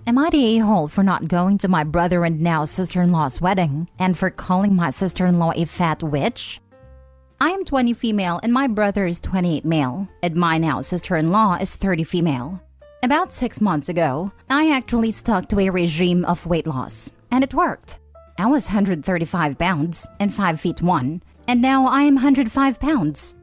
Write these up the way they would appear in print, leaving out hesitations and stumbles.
Am I the a-hole for not going to my brother and now sister-in-law's wedding and for calling my sister-in-law a fat witch? I am 20 female and my brother is 28 male, and my now sister-in-law is 30 female. About 6 months ago, I actually stuck to a regime of weight loss, and it worked. I was 135 pounds and 5 feet 1, and now I am 105 pounds.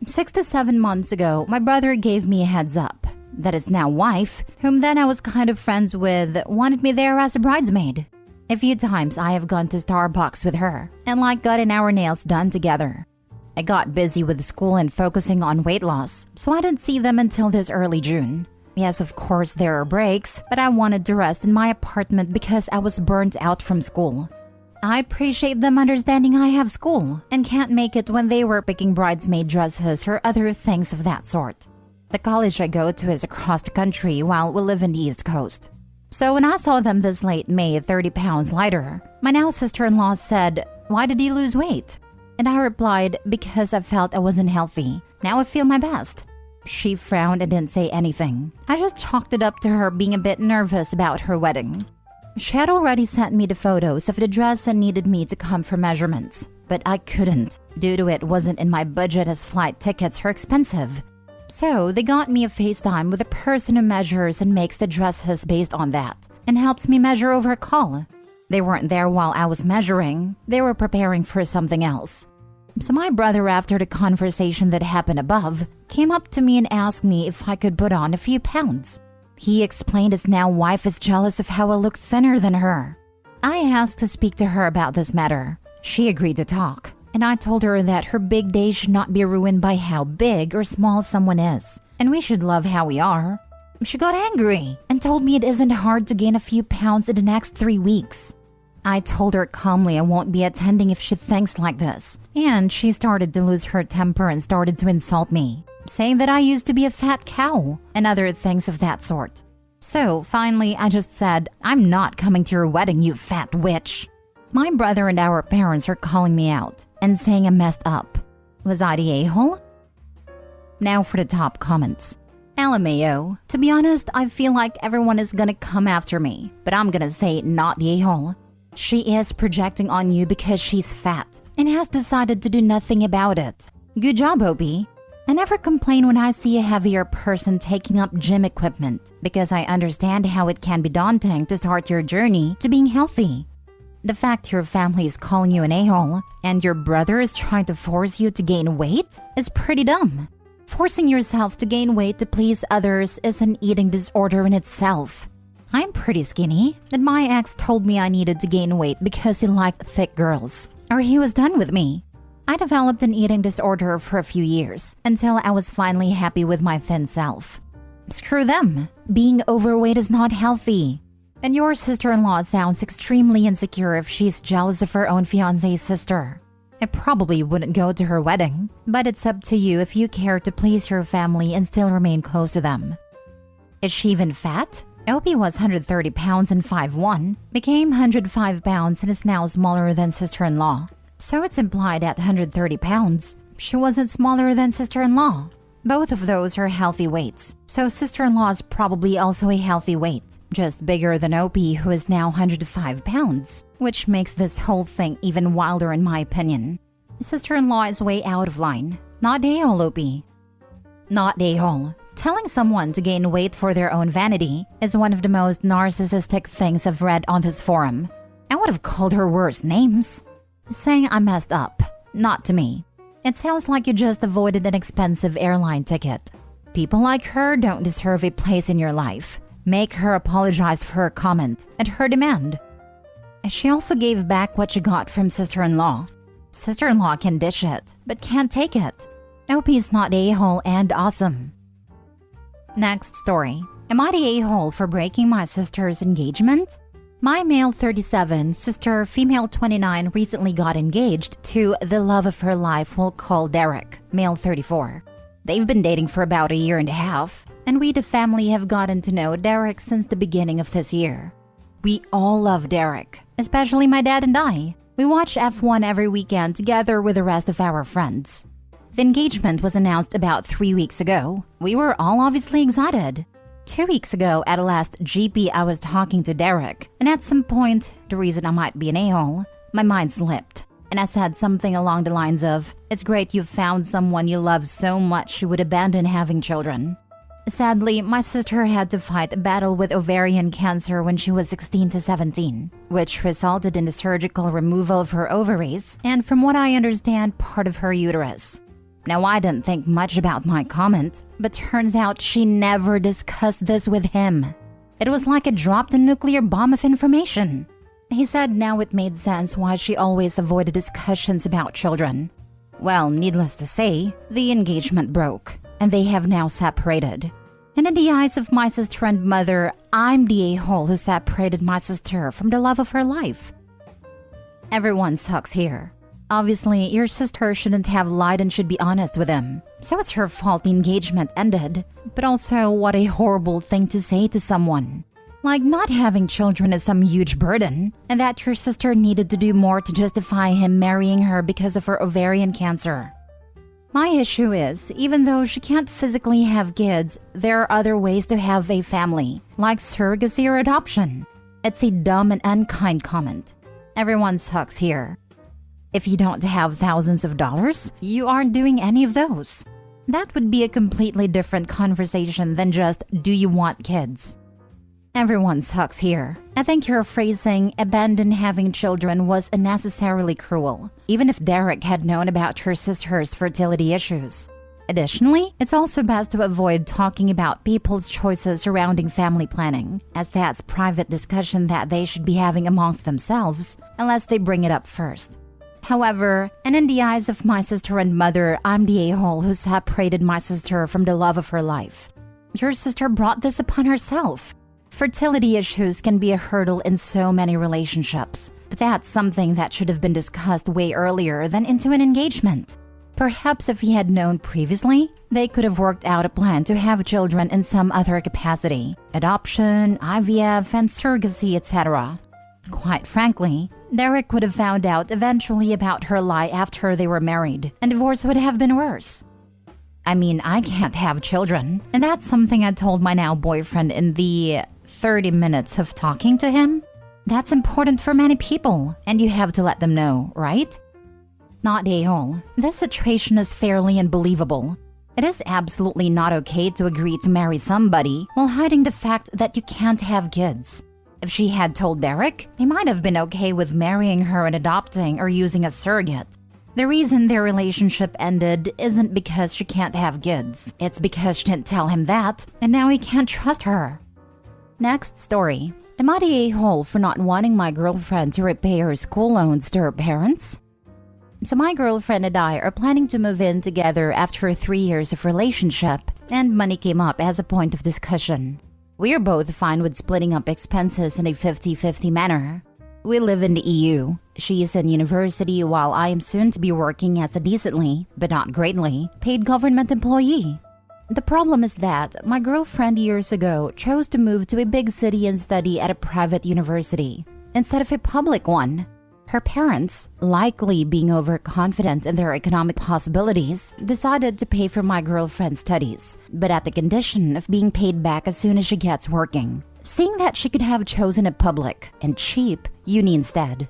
6 to 7 months ago, my brother gave me a heads up that his now wife, whom then I was kind of friends with, wanted me there as a bridesmaid. A few times I have gone to Starbucks with her and gotten our nails done together. I got busy with school and focusing on weight loss, so I didn't see them until this early June. Yes, of course there are breaks, but I wanted to rest in my apartment because I was burnt out from school. I appreciate them understanding I have school and can't make it when they were picking bridesmaid dresses or other things of that sort. The college I go to is across the country while we live in the East Coast. So when I saw them this late May 30 pounds lighter, my now sister-in-law said, "Why did you lose weight?" And I replied, "Because I felt I wasn't healthy. Now I feel my best." She frowned and didn't say anything. I just chalked it up to her being a bit nervous about her wedding. She had already sent me the photos of the dress and needed me to come for measurements, but I couldn't, due to it wasn't in my budget as flight tickets are expensive. So they got me a FaceTime with a person who measures and makes the dresses based on that, and helps me measure over a call. They weren't there while I was measuring, they were preparing for something else. So my brother, after the conversation that happened above, came up to me and asked me if I could put on a few pounds. He explained his now wife is jealous of how I look thinner than her. I asked to speak to her about this matter. She agreed to talk, and I told her that her big day should not be ruined by how big or small someone is, and we should love how we are. She got angry and told me it isn't hard to gain a few pounds in the next 3 weeks. I told her calmly I won't be attending if she thinks like this, and she started to lose her temper and started to insult me, saying that I used to be a fat cow and other things of that sort. So finally I just said, "I'm not coming to your wedding, you fat witch." My brother and our parents are calling me out and saying I messed up. Was I the a-hole? Now for the top comments. LMAO. To be honest, I feel like everyone is gonna come after me, but I'm gonna say not the a-hole. She is projecting on you because she's fat and has decided to do nothing about it. Good job, OP. I never complain when I see a heavier person taking up gym equipment because I understand how it can be daunting to start your journey to being healthy. The fact your family is calling you an a-hole and your brother is trying to force you to gain weight is pretty dumb. Forcing yourself to gain weight to please others is an eating disorder in itself. I'm pretty skinny, and my ex told me I needed to gain weight because he liked thick girls, or he was done with me. I developed an eating disorder for a few years until I was finally happy with my thin self. Screw them. Being overweight is not healthy. And your sister-in-law sounds extremely insecure if she's jealous of her own fiancé's sister. I probably wouldn't go to her wedding, but it's up to you if you care to please your family and still remain close to them. Is she even fat? Opie was 130 pounds and 5'1", became 105 pounds and is now smaller than sister-in-law. So it's implied at 130 pounds, she wasn't smaller than sister-in-law. Both of those are healthy weights, so sister-in-law is probably also a healthy weight, just bigger than Opie, who is now 105 pounds, which makes this whole thing even wilder in my opinion. Sister-in-law is way out of line. Not a-hole, Opie. Not a-hole. Telling someone to gain weight for their own vanity is one of the most narcissistic things I've read on this forum. I would have called her worse names. Saying I messed up. Not to me. It sounds like you just avoided an expensive airline ticket. People like her don't deserve a place in your life. Make her apologize for her comment and her demand. She also gave back what she got from sister-in-law. Sister-in-law can dish it, but can't take it. Opie's not a-hole and awesome. Next story. Am I the a-hole for breaking my sister's engagement? My male 37, sister female 29 recently got engaged to the love of her life we'll call Derek, male 34. They've been dating for about a year and a half, and we the family have gotten to know Derek since the beginning of this year. We all love Derek, especially my dad and I. We watch F1 every weekend together with the rest of our friends. The engagement was announced about 3 weeks ago. We were all obviously excited. 2 weeks ago, at a last GP, I was talking to Derek, and at some point, the reason I might be an a-hole, my mind slipped, and I said something along the lines of, "It's great you've found someone you love so much you would abandon having children." Sadly, my sister had to fight a battle with ovarian cancer when she was 16 to 17, which resulted in the surgical removal of her ovaries and, from what I understand, part of her uterus. Now, I didn't think much about my comment, but turns out she never discussed this with him. It was like a dropped a nuclear bomb of information. He said now it made sense why she always avoided discussions about children. Well, needless to say, the engagement broke, and they have now separated. And in the eyes of my sister and mother, I'm the a-hole who separated my sister from the love of her life. Everyone sucks here. Obviously, your sister shouldn't have lied and should be honest with him. So it's her fault the engagement ended. But also, what a horrible thing to say to someone. Like, not having children is some huge burden, and that your sister needed to do more to justify him marrying her because of her ovarian cancer. My issue is, even though she can't physically have kids, there are other ways to have a family, like surrogacy or adoption. It's a dumb and unkind comment. Everyone sucks here. If you don't have thousands of dollars, you aren't doing any of those. That would be a completely different conversation than just, do you want kids? Everyone sucks here. I think your phrasing, abandon having children, was unnecessarily cruel, even if Derek had known about her sister's fertility issues. Additionally, it's also best to avoid talking about people's choices surrounding family planning, as that's private discussion that they should be having amongst themselves, unless they bring it up first. However, and in the eyes of my sister and mother, I'm the a-hole who separated my sister from the love of her life. Your sister brought this upon herself. Fertility issues can be a hurdle in so many relationships, but that's something that should have been discussed way earlier than into an engagement. Perhaps if he had known previously, they could have worked out a plan to have children in some other capacity, adoption, IVF, and surrogacy, etc. Quite frankly, Derek would have found out eventually about her lie after they were married, and divorce would have been worse. I mean, I can't have children, and that's something I told my now boyfriend in the 30 minutes of talking to him. That's important for many people, and you have to let them know, right? Not a-hole. This situation is fairly unbelievable. It is absolutely not okay to agree to marry somebody while hiding the fact that you can't have kids. If she had told Derek, he might have been okay with marrying her and adopting or using a surrogate. The reason their relationship ended isn't because she can't have kids. It's because she didn't tell him that, and now he can't trust her. Next story. Am I the a-hole for not wanting my girlfriend to repay her school loans to her parents? So my girlfriend and I are planning to move in together after 3 years of relationship, and money came up as a point of discussion. We are both fine with splitting up expenses in a 50-50 manner. We live in the EU. She is in university while I am soon to be working as a decently, but not greatly, paid government employee. The problem is that my girlfriend years ago chose to move to a big city and study at a private university instead of a public one. Her parents, likely being overconfident in their economic possibilities, decided to pay for my girlfriend's studies, but at the condition of being paid back as soon as she gets working. Seeing that she could have chosen a public and cheap uni instead.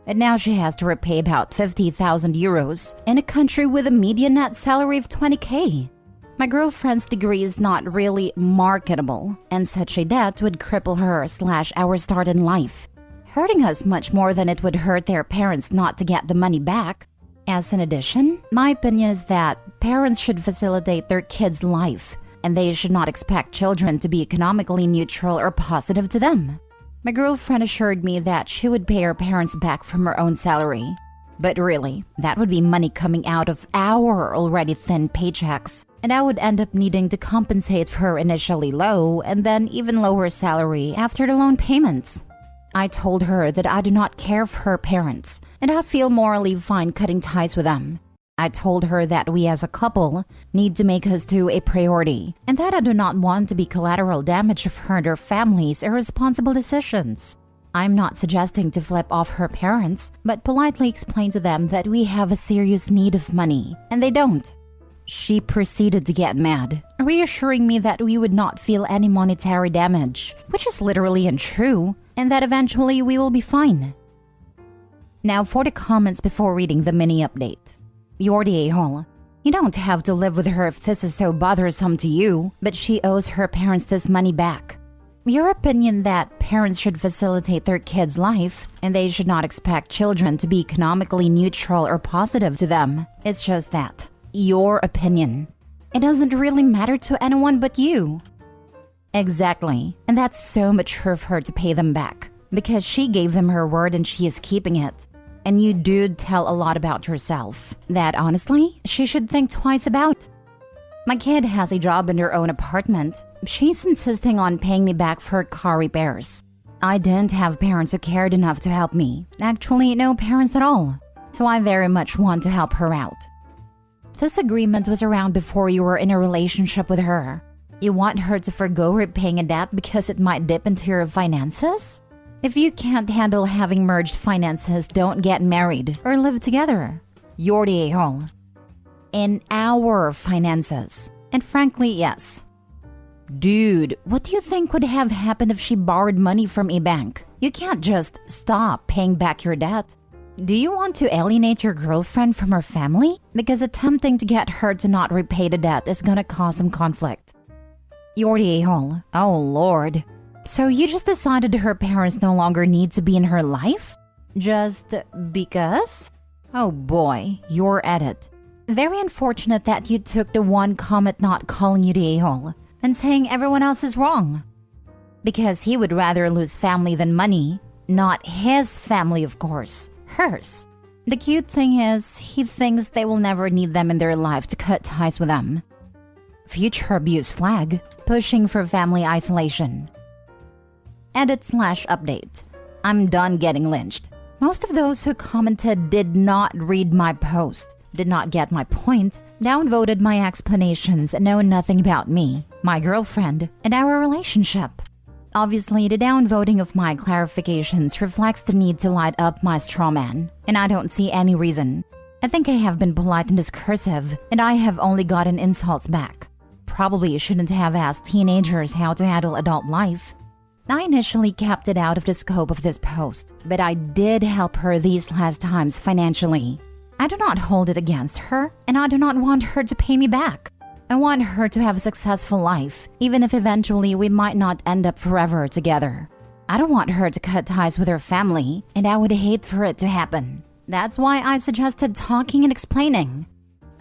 And now she has to repay about 50,000 euros in a country with a median net salary of 20k. My girlfriend's degree is not really marketable, and such a debt would cripple her/our start in life, hurting us much more than it would hurt their parents not to get the money back. As an addition, my opinion is that parents should facilitate their kids' life, and they should not expect children to be economically neutral or positive to them. My girlfriend assured me that she would pay her parents back from her own salary. But really, that would be money coming out of our already thin paychecks, and I would end up needing to compensate for her initially low and then even lower salary after the loan payments. I told her that I do not care for her parents, and I feel morally fine cutting ties with them. I told her that we as a couple need to make us two a priority, and that I do not want to be collateral damage of her and her family's irresponsible decisions. I'm not suggesting to flip off her parents, but politely explain to them that we have a serious need of money, and they don't. She proceeded to get mad, reassuring me that we would not feel any monetary damage, which is literally untrue, and that eventually we will be fine. Now for the comments before reading the mini update. You're the a-hole. You don't have to live with her if this is so bothersome to you, but she owes her parents this money back. Your opinion that parents should facilitate their kids' life and they should not expect children to be economically neutral or positive to them. It's just that. Your opinion. It doesn't really matter to anyone but you. Exactly. And that's so mature of her to pay them back. Because she gave them her word and she is keeping it. And you do tell a lot about yourself that honestly, she should think twice about. My kid has a job in her own apartment. She's insisting on paying me back for car repairs. I didn't have parents who cared enough to help me. Actually, no parents at all. So I very much want to help her out. This agreement was around before you were in a relationship with her. You want her to forgo repaying a debt because it might dip into your finances? If you can't handle having merged finances, don't get married or live together. You're the a-hole. In our finances. And frankly, yes. Dude, what do you think would have happened if she borrowed money from a bank? You can't just stop paying back your debt. Do you want to alienate your girlfriend from her family? Because attempting to get her to not repay the debt is gonna cause some conflict. You're the a-hole. Oh lord. So you just decided her parents no longer need to be in her life? Just because? Oh boy, you're at it. Very unfortunate that you took the one comment not calling you the a-hole and saying everyone else is wrong. Because he would rather lose family than money. Not his family, of course. Hers. The cute thing is, he thinks they will never need them in their life to cut ties with them. Future abuse flag. Pushing for family isolation. Edit/update. I'm done getting lynched. Most of those who commented did not read my post, did not get my point, downvoted my explanations, and know nothing about me, my girlfriend, and our relationship. Obviously, the downvoting of my clarifications reflects the need to light up my straw man, and I don't see any reason. I think I have been polite and discursive, and I have only gotten insults back. Probably shouldn't have asked teenagers how to handle adult life. I initially kept it out of the scope of this post, but I did help her these last times financially. I do not hold it against her, and I do not want her to pay me back. I want her to have a successful life, even if eventually we might not end up forever together. I don't want her to cut ties with her family, and I would hate for it to happen. That's why I suggested talking and explaining.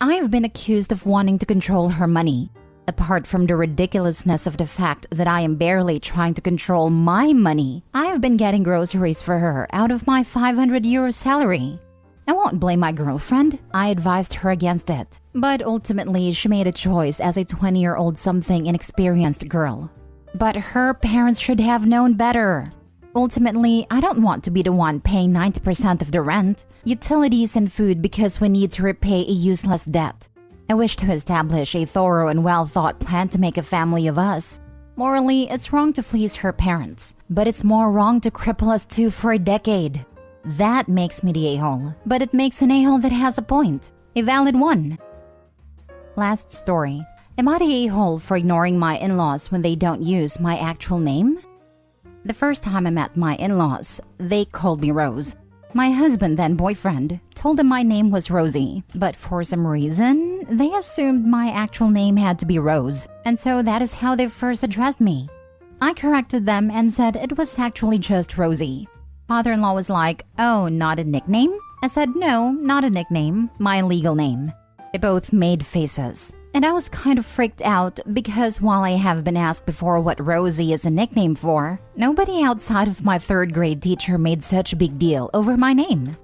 I have been accused of wanting to control her money. Apart from the ridiculousness of the fact that I am barely trying to control my money, I have been getting groceries for her out of my €500 salary. I won't blame my girlfriend. I advised her against it. But ultimately, she made a choice as a 20-year-old something inexperienced girl. But her parents should have known better. Ultimately, I don't want to be the one paying 90% of the rent, utilities, and food because we need to repay a useless debt. I wish to establish a thorough and well-thought plan to make a family of us. Morally, it's wrong to fleece her parents, but it's more wrong to cripple us two for a decade. That makes me the a-hole, but it makes an a-hole that has a point. A valid one. Last story. Am I the a-hole for ignoring my in-laws when they don't use my actual name? The first time I met my in-laws, they called me Rose. My husband, then boyfriend, told them my name was Rosie, but for some reason, they assumed my actual name had to be Rose, and so that is how they first addressed me. I corrected them and said it was actually just Rosie. Father-in-law was like, "Oh, not a nickname?" I said, "No, not a nickname, my legal name." They both made faces, and I was kind of freaked out because while I have been asked before what Rosie is a nickname for, nobody outside of my third grade teacher made such a big deal over my name.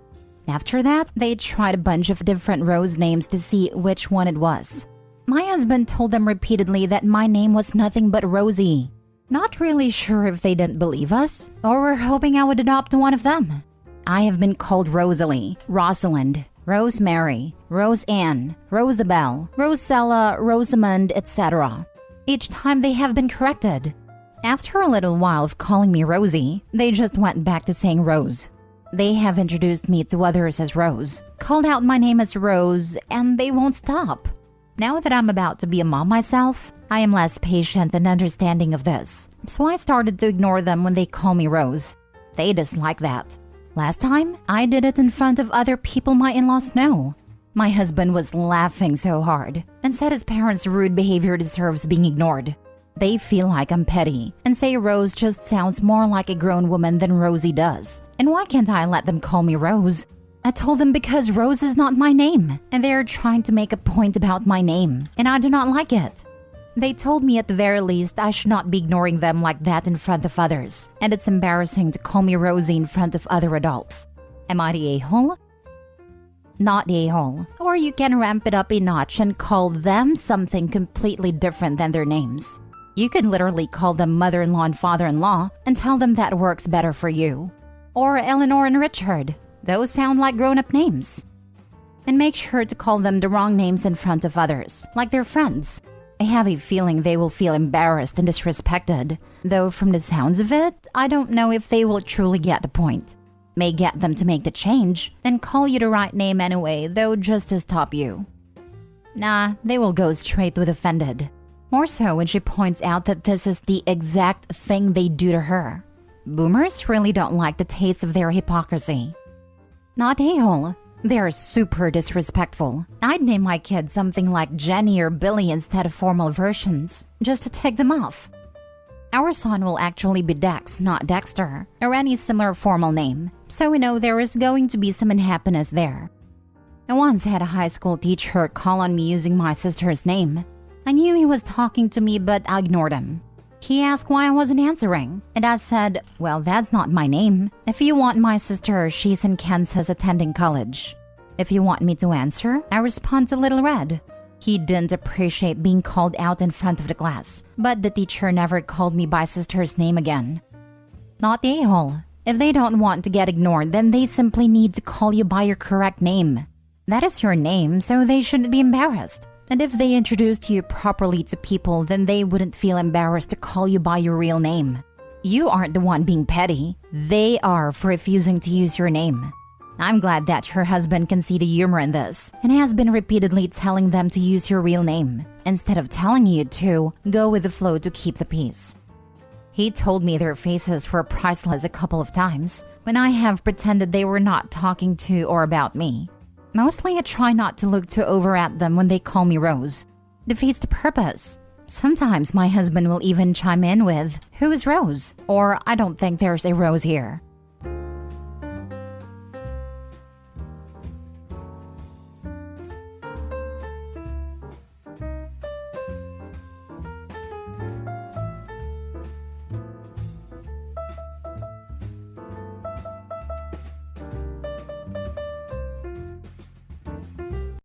After that, they tried a bunch of different Rose names to see which one it was. My husband told them repeatedly that my name was nothing but Rosie. Not really sure if they didn't believe us, or were hoping I would adopt one of them. I have been called Rosalie, Rosalind, Rosemary, Roseanne, Rosabelle, Rosella, Rosamond, etc. Each time they have been corrected. After a little while of calling me Rosie, they just went back to saying Rose. They have introduced me to others as Rose, called out my name as Rose, and they won't stop. Now that I'm about to be a mom myself, I am less patient and understanding of this, so I started to ignore them when they call me Rose. They dislike that. Last time, I did it in front of other people my in-laws know. My husband was laughing so hard and said his parents' rude behavior deserves being ignored. They feel like I'm petty and say Rose just sounds more like a grown woman than Rosie does. And why can't I let them call me Rose? I told them because Rose is not my name, and they are trying to make a point about my name, and I do not like it. They told me at the very least I should not be ignoring them like that in front of others, and it's embarrassing to call me Rosie in front of other adults. Am I the a-hole? Not the a-hole. Or you can ramp it up a notch and call them something completely different than their names. You could literally call them mother-in-law and father-in-law and tell them that works better for you. Or Eleanor and Richard. Those sound like grown-up names. And make sure to call them the wrong names in front of others, like their friends. I have a feeling they will feel embarrassed and disrespected, though from the sounds of it, I don't know if they will truly get the point. May get them to make the change, then call you the right name anyway, though just to stop you. Nah, they will go straight with offended. More so when she points out that this is the exact thing they do to her. Boomers really don't like the taste of their hypocrisy. Not a-hole. They're super disrespectful. I'd name my kid something like Jenny or Billy instead of formal versions, just to take them off. Our son will actually be Dex, not Dexter, or any similar formal name, so we know there is going to be some unhappiness there. I once had a high school teacher call on me using my sister's name. I knew he was talking to me, but I ignored him. He asked why I wasn't answering, and I said, well, that's not my name. If you want my sister, she's in Kansas attending college. If you want me to answer, I respond to Little Red. He didn't appreciate being called out in front of the class, but the teacher never called me by sister's name again. Not the a-hole. If they don't want to get ignored, then they simply need to call you by your correct name. That is your name, so they shouldn't be embarrassed. And if they introduced you properly to people, then they wouldn't feel embarrassed to call you by your real name. You aren't the one being petty. They are for refusing to use your name. I'm glad that your husband can see the humor in this and has been repeatedly telling them to use your real name instead of telling you to go with the flow to keep the peace. He told me their faces were priceless a couple of times when I have pretended they were not talking to or about me. Mostly I try not to look too over at them when they call me Rose. Defeats the purpose. Sometimes my husband will even chime in with, "Who is Rose?" or "I don't think there's a Rose here."